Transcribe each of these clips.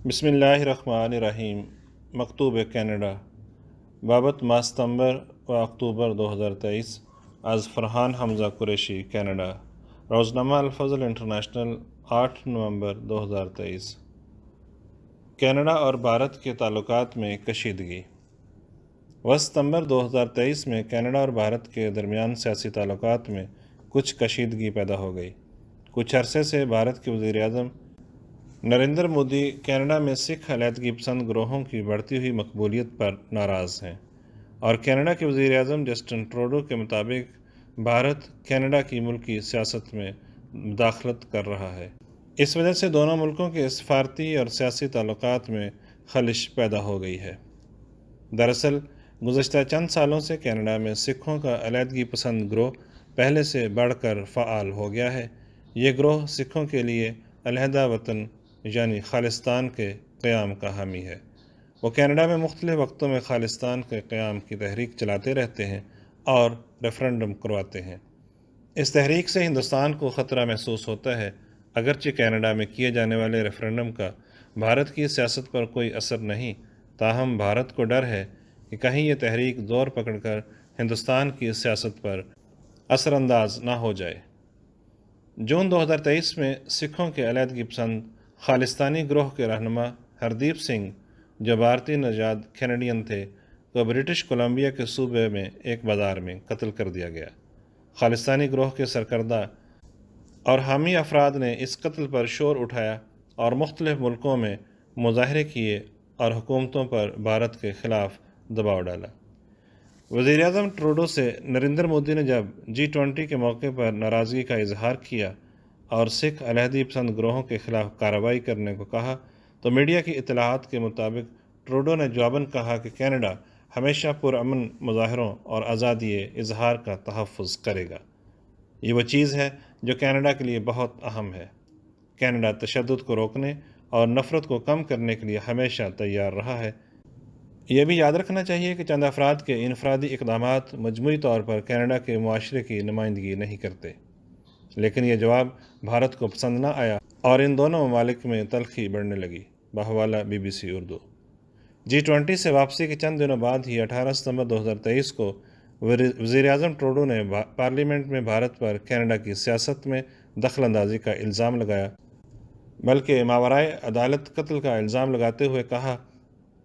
بسم اللہ الرحمن الرحیم۔ مکتوب کینیڈا بابت ماہ ستمبر و اکتوبر 2023 از فرحان حمزہ قریشی کینیڈا۔ روزنامہ الفضل انٹرنیشنل 8 نومبر 2023۔ کینیڈا اور بھارت کے تعلقات میں کشیدگی۔ ستمبر 2023 میں کینیڈا اور بھارت کے درمیان سیاسی تعلقات میں کچھ کشیدگی پیدا ہو گئی۔ کچھ عرصے سے بھارت کے وزیر اعظم نریندر مودی کینیڈا میں سکھ علیحدگی پسند گروہوں کی بڑھتی ہوئی مقبولیت پر ناراض ہیں، اور کینیڈا کے وزیر اعظم جسٹن ٹروڈو کے مطابق بھارت کینیڈا کی ملکی سیاست میں مداخلت کر رہا ہے۔ اس وجہ سے دونوں ملکوں کے سفارتی اور سیاسی تعلقات میں خلش پیدا ہو گئی ہے۔ دراصل گزشتہ چند سالوں سے کینیڈا میں سکھوں کا علیحدگی پسند گروہ پہلے سے بڑھ کر فعال ہو گیا ہے۔ یہ گروہ سکھوں کے لیے علیحدہ وطن یعنی خالصتان کے قیام کا حامی ہے۔ وہ کینیڈا میں مختلف وقتوں میں خالصتان کے قیام کی تحریک چلاتے رہتے ہیں اور ریفرنڈم کرواتے ہیں۔ اس تحریک سے ہندوستان کو خطرہ محسوس ہوتا ہے۔ اگرچہ کینیڈا میں کیے جانے والے ریفرنڈم کا بھارت کی سیاست پر کوئی اثر نہیں، تاہم بھارت کو ڈر ہے کہ کہیں یہ تحریک زور پکڑ کر ہندوستان کی سیاست پر اثر انداز نہ ہو جائے۔ جون 2023 میں سکھوں کے علیحدگی پسند خالصتانی گروہ کے رہنما ہردیپ سنگھ، جو بھارتی نژاد کینیڈین تھے، کو برٹش کولمبیا کے صوبے میں ایک بازار میں قتل کر دیا گیا۔ خالصتانی گروہ کے سرکردہ اور حامی افراد نے اس قتل پر شور اٹھایا اور مختلف ملکوں میں مظاہرے کیے اور حکومتوں پر بھارت کے خلاف دباؤ ڈالا۔ وزیر اعظم ٹروڈو سے نریندر مودی نے جب G20 کے موقع پر ناراضگی کا اظہار کیا اور سکھ علیحدگی پسند گروہوں کے خلاف کارروائی کرنے کو کہا تو میڈیا کی اطلاعات کے مطابق ٹروڈو نے جواباً کہا کہ کینیڈا ہمیشہ پرامن مظاہروں اور آزادی اظہار کا تحفظ کرے گا۔ یہ وہ چیز ہے جو کینیڈا کے لیے بہت اہم ہے۔ کینیڈا تشدد کو روکنے اور نفرت کو کم کرنے کے لیے ہمیشہ تیار رہا ہے۔ یہ بھی یاد رکھنا چاہیے کہ چند افراد کے انفرادی اقدامات مجموعی طور پر کینیڈا کے معاشرے کی نمائندگی نہیں کرتے، لیکن یہ جواب بھارت کو پسند نہ آیا اور ان دونوں ممالک میں تلخی بڑھنے لگی۔ بحوالہ BBC اردو۔ G20 سے واپسی کے چند دنوں بعد ہی 18 ستمبر 2023 کو وزیر اعظم ٹروڈو نے پارلیمنٹ میں بھارت پر کینیڈا کی سیاست میں دخل اندازی کا الزام لگایا، بلکہ ماورائے عدالت قتل کا الزام لگاتے ہوئے کہا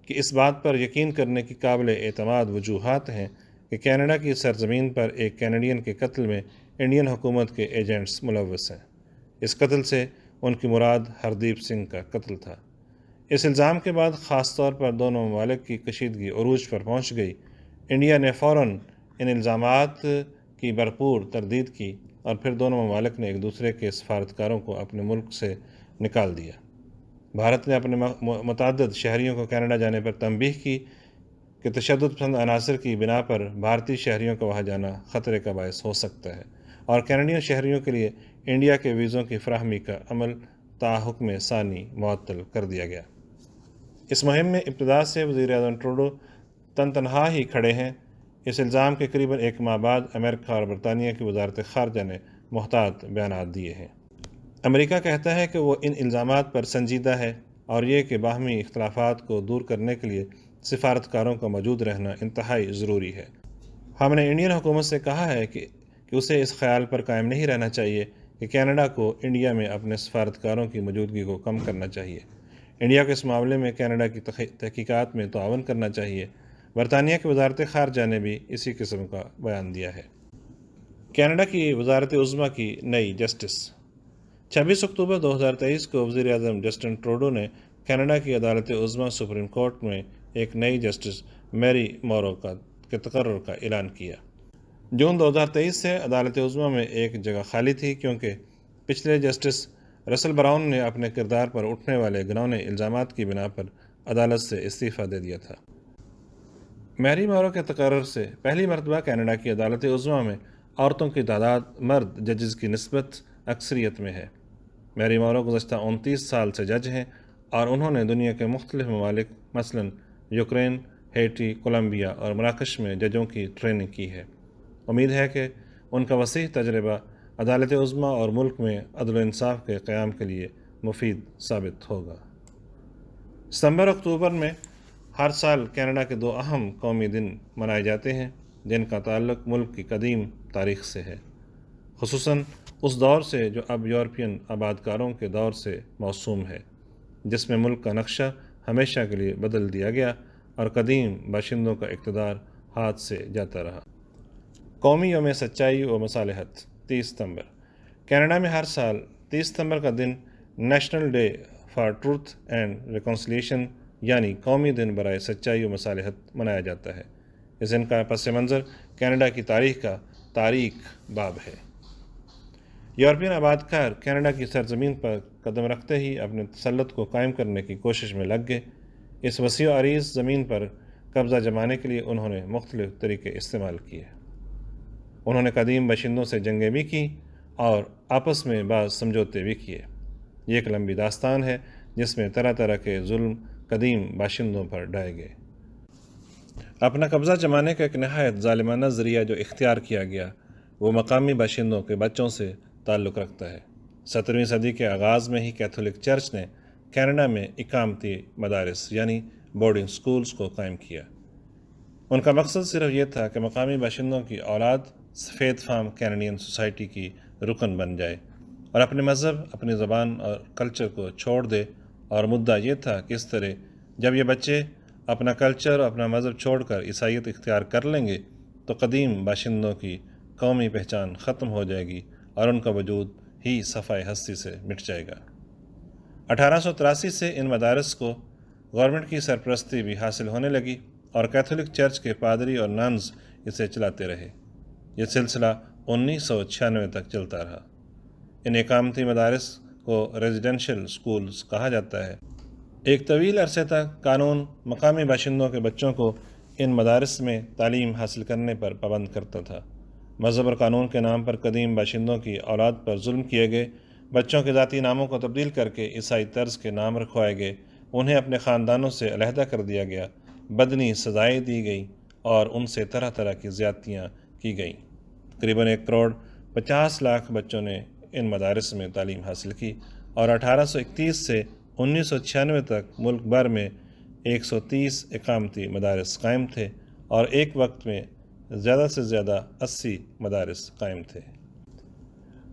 کہ اس بات پر یقین کرنے کی قابل اعتماد وجوہات ہیں کہ کینیڈا کی سرزمین پر ایک کینیڈین کے قتل میں انڈین حکومت کے ایجنٹس ملوث ہیں۔ اس قتل سے ان کی مراد ہردیپ سنگھ کا قتل تھا۔ اس الزام کے بعد خاص طور پر دونوں ممالک کی کشیدگی عروج پر پہنچ گئی۔ انڈیا نے فوراً ان الزامات کی بھرپور تردید کی اور پھر دونوں ممالک نے ایک دوسرے کے سفارتکاروں کو اپنے ملک سے نکال دیا۔ بھارت نے اپنے متعدد شہریوں کو کینیڈا جانے پر تنبیہ کی کہ تشدد پسند عناصر کی بنا پر بھارتی شہریوں کا وہاں جانا خطرے کا باعث ہو سکتا ہے، اور کینیڈین شہریوں کے لیے انڈیا کے ویزوں کی فراہمی کا عمل تا حکم ثانی معطل کر دیا گیا۔ اس مہم میں ابتدا سے وزیر اعظم ٹروڈو تنہا ہی کھڑے ہیں۔ اس الزام کے قریباً ایک ماہ بعد امریکہ اور برطانیہ کی وزارت خارجہ نے محتاط بیانات دیے ہیں۔ امریکہ کہتا ہے کہ وہ ان الزامات پر سنجیدہ ہے اور یہ کہ باہمی اختلافات کو دور کرنے کے لیے سفارتکاروں کا موجود رہنا انتہائی ضروری ہے۔ ہم نے انڈین حکومت سے کہا ہے کہ اسے اس خیال پر قائم نہیں رہنا چاہیے کہ کینیڈا کو انڈیا میں اپنے سفارتکاروں کی موجودگی کو کم کرنا چاہیے۔ انڈیا کو اس معاملے میں کینیڈا کی تحقیقات میں تعاون کرنا چاہیے۔ برطانیہ کی وزارت خارجہ نے بھی اسی قسم کا بیان دیا ہے۔ کینیڈا کی وزارت عظمیٰ کی نئی جسٹس۔ 26 اکتوبر 2023 کو وزیر اعظم جسٹن ٹروڈو نے کینیڈا کی عدالت عظمیٰ سپریم کورٹ میں ایک نئی جسٹس میری مورو کے تقرر کا اعلان کیا۔ جون 2023 سے عدالت عظمیٰ میں ایک جگہ خالی تھی کیونکہ پچھلے جسٹس رسل براؤن نے اپنے کردار پر اٹھنے والے گھناؤنے الزامات کی بنا پر عدالت سے استعفیٰ دے دیا تھا۔ میری مورو کے تقرر سے پہلی مرتبہ کینیڈا کی عدالت عظمیٰ میں عورتوں کی تعداد مرد ججز کی نسبت اکثریت میں ہے۔ میری مورو گزشتہ 29 سال سے جج ہیں اور انہوں نے دنیا کے مختلف ممالک مثلاً یوکرین، ہیٹی، کولمبیا اور مراکش میں ججوں کی ٹریننگ کی ہے۔ امید ہے کہ ان کا وسیع تجربہ عدالت عظمیٰ اور ملک میں عدل و انصاف کے قیام کے لیے مفید ثابت ہوگا۔ ستمبر اکتوبر میں ہر سال کینیڈا کے دو اہم قومی دن منائے جاتے ہیں جن کا تعلق ملک کی قدیم تاریخ سے ہے، خصوصاً اس دور سے جو اب یورپین آباد کاروں کے دور سے موسوم ہے، جس میں ملک کا نقشہ ہمیشہ کے لیے بدل دیا گیا اور قدیم باشندوں کا اقتدار ہاتھ سے جاتا رہا۔ قومی یوم سچائی و مصالحت 30 ستمبر۔ کینیڈا میں ہر سال 30 ستمبر کا دن national day for truth and reconciliation یعنی قومی دن برائے سچائی و مصالحت منایا جاتا ہے۔ اس دن کا پس منظر کینیڈا کی تاریخ کا تاریک باب ہے۔ یورپین آباد کار کینیڈا کی سرزمین پر قدم رکھتے ہی اپنے تسلط کو قائم کرنے کی کوشش میں لگ گئے۔ اس وسیع و عریض زمین پر قبضہ جمانے کے لیے انہوں نے مختلف طریقے استعمال کیے۔ انہوں نے قدیم باشندوں سے جنگیں بھی کی اور آپس میں بعض سمجھوتے بھی کیے۔ یہ ایک لمبی داستان ہے جس میں طرح طرح کے ظلم قدیم باشندوں پر ڈھائے گئے۔ اپنا قبضہ جمانے کا ایک نہایت ظالمانہ ذریعہ جو اختیار کیا گیا وہ مقامی باشندوں کے بچوں سے تعلق رکھتا ہے۔ 17ویں صدی کے آغاز میں ہی کیتھولک چرچ نے کینیڈا میں اقامتی مدارس یعنی بورڈنگ سکولز کو قائم کیا۔ ان کا مقصد صرف یہ تھا کہ مقامی باشندوں کی اولاد سفید فام کینیڈین سوسائٹی کی رکن بن جائے اور اپنے مذہب، اپنی زبان اور کلچر کو چھوڑ دے، اور مدعا یہ تھا کہ اس طرح جب یہ بچے اپنا کلچر اور اپنا مذہب چھوڑ کر عیسائیت اختیار کر لیں گے تو قدیم باشندوں کی قومی پہچان ختم ہو جائے گی اور ان کا وجود ہی صفحۂ ہستی سے مٹ جائے گا۔ 1883 سے ان مدارس کو گورنمنٹ کی سرپرستی بھی حاصل ہونے لگی اور کیتھولک چرچ کے پادری اور ننز اسے چلاتے رہے۔ یہ سلسلہ 1996 تک چلتا رہا۔ ان اقامتی مدارس کو ریزیڈنشل سکولز کہا جاتا ہے۔ ایک طویل عرصے تک قانون مقامی باشندوں کے بچوں کو ان مدارس میں تعلیم حاصل کرنے پر پابند کرتا تھا۔ مذہب اور قانون کے نام پر قدیم باشندوں کی اولاد پر ظلم کیے گئے، بچوں کے ذاتی ناموں کو تبدیل کر کے عیسائی طرز کے نام رکھوائے گئے، انہیں اپنے خاندانوں سے علیحدہ کر دیا گیا، بدنی سزائیں دی گئیں اور ان سے طرح طرح کی زیادتیاں کی گئیں۔ تقریباً 1,50,00,000 بچوں نے ان مدارس میں تعلیم حاصل کی اور 1831 سے 1996 تک ملک بھر میں 130 اقامتی مدارس قائم تھے اور ایک وقت میں زیادہ سے زیادہ 80 مدارس قائم تھے۔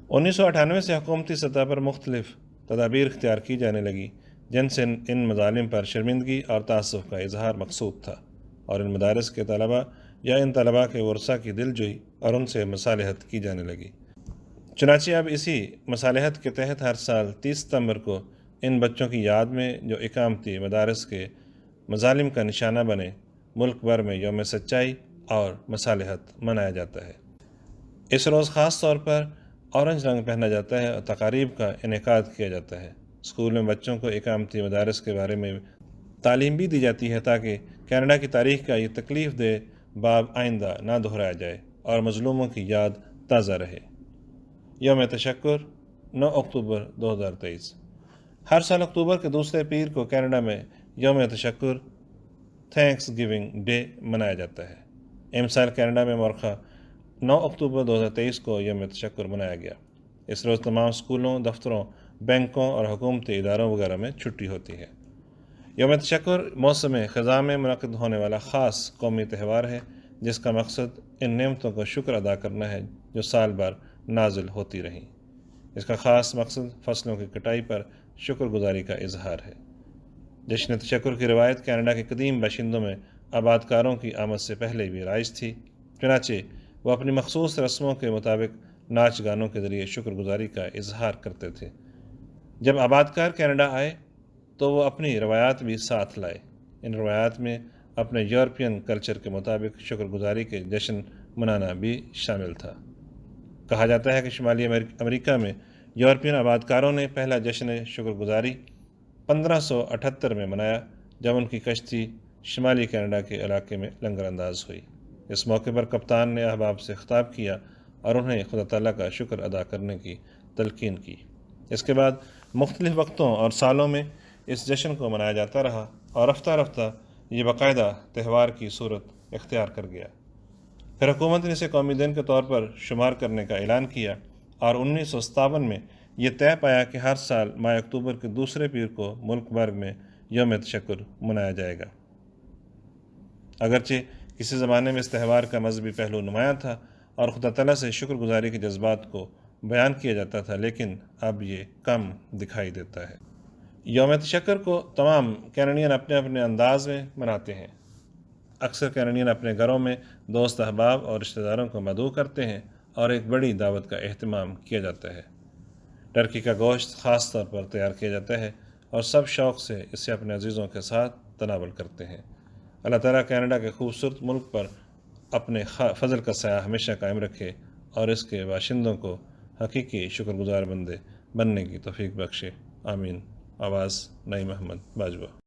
1998 سے حکومتی سطح پر مختلف تدابیر اختیار کی جانے لگی جن سے ان مظالم پر شرمندگی اور تعصب کا اظہار مقصود تھا اور ان مدارس کے طلباء یا ان طلباء کے ورثاء کی دلجوئی اور ان سے مصالحت کی جانے لگی۔ چنانچہ اب اسی مصالحت کے تحت ہر سال 30 ستمبر کو ان بچوں کی یاد میں جو اقامتی مدارس کے مظالم کا نشانہ بنے، ملک بھر میں یوم سچائی اور مصالحت منایا جاتا ہے۔ اس روز خاص طور پر اورنج رنگ پہنا جاتا ہے اور تقاریب کا انعقاد کیا جاتا ہے۔ اسکول میں بچوں کو اقامتی مدارس کے بارے میں تعلیم بھی دی جاتی ہے تاکہ کینیڈا کی تاریخ کا یہ تکلیف دہ باب آئندہ نہ دہرایا جائے اور مظلوموں کی یاد تازہ رہے۔ یوم تشکر 9 اکتوبر 2023۔ ہر سال اکتوبر کے دوسرے پیر کو کینیڈا میں یوم تشکر تھینکس گیونگ ڈے منایا جاتا ہے۔ امسال سال کینیڈا میں مورخہ 9 اکتوبر 2023 کو یوم تشکر منایا گیا۔ اس روز تمام اسکولوں، دفتروں، بینکوں اور حکومتی اداروں وغیرہ میں چھٹی ہوتی ہے۔ یوم تشکر موسم خزاں میں منعقد ہونے والا خاص قومی تہوار ہے جس کا مقصد ان نعمتوں کا شکر ادا کرنا ہے جو سال بھر نازل ہوتی رہیں۔ اس کا خاص مقصد فصلوں کی کٹائی پر شکر گزاری کا اظہار ہے۔ جشن تشکر کی روایت کینیڈا کے قدیم باشندوں میں آباد کاروں کی آمد سے پہلے بھی رائج تھی، چنانچہ وہ اپنی مخصوص رسموں کے مطابق ناچ گانوں کے ذریعے شکر گزاری کا اظہار کرتے تھے۔ جب آباد کار کینیڈا آئے تو وہ اپنی روایات بھی ساتھ لائے۔ ان روایات میں اپنے یورپین کلچر کے مطابق شکر گزاری کے جشن منانا بھی شامل تھا۔ کہا جاتا ہے کہ شمالی امریکہ میں یورپین آباد کاروں نے پہلا جشن شکر گزاری 1578 میں منایا جب ان کی کشتی شمالی کینیڈا کے علاقے میں لنگر انداز ہوئی۔ اس موقع پر کپتان نے احباب سے خطاب کیا اور انہیں خدا تعالیٰ کا شکر ادا کرنے کی تلقین کی۔ اس کے بعد مختلف وقتوں اور سالوں میں اس جشن کو منایا جاتا رہا اور رفتہ رفتہ یہ باقاعدہ تہوار کی صورت اختیار کر گیا۔ پھر حکومت نے اسے قومی دن کے طور پر شمار کرنے کا اعلان کیا اور 1957 میں یہ طے پایا کہ ہر سال ماہ اکتوبر کے دوسرے پیر کو ملک بھر میں یوم تشکر منایا جائے گا۔ اگرچہ کسی زمانے میں اس تہوار کا مذہبی پہلو نمایاں تھا اور خدا تعالیٰ سے شکر گزاری کے جذبات کو بیان کیا جاتا تھا، لیکن اب یہ کم دکھائی دیتا ہے۔ یوم تشکر کو تمام کینیڈین اپنے اپنے انداز میں مناتے ہیں۔ اکثر کینیڈین اپنے گھروں میں دوست احباب اور رشتہ داروں کو مدعو کرتے ہیں اور ایک بڑی دعوت کا اہتمام کیا جاتا ہے۔ ٹرکی کا گوشت خاص طور پر تیار کیا جاتا ہے اور سب شوق سے اسے اپنے عزیزوں کے ساتھ تناول کرتے ہیں۔ اللہ تعالیٰ کینیڈا کے خوبصورت ملک پر اپنے فضل کا سایہ ہمیشہ قائم رکھے اور اس کے باشندوں کو حقیقی شکر گزار بندے بننے کی توفیق بخشے۔ آمین۔ آواز نعیم احمد باجوہ۔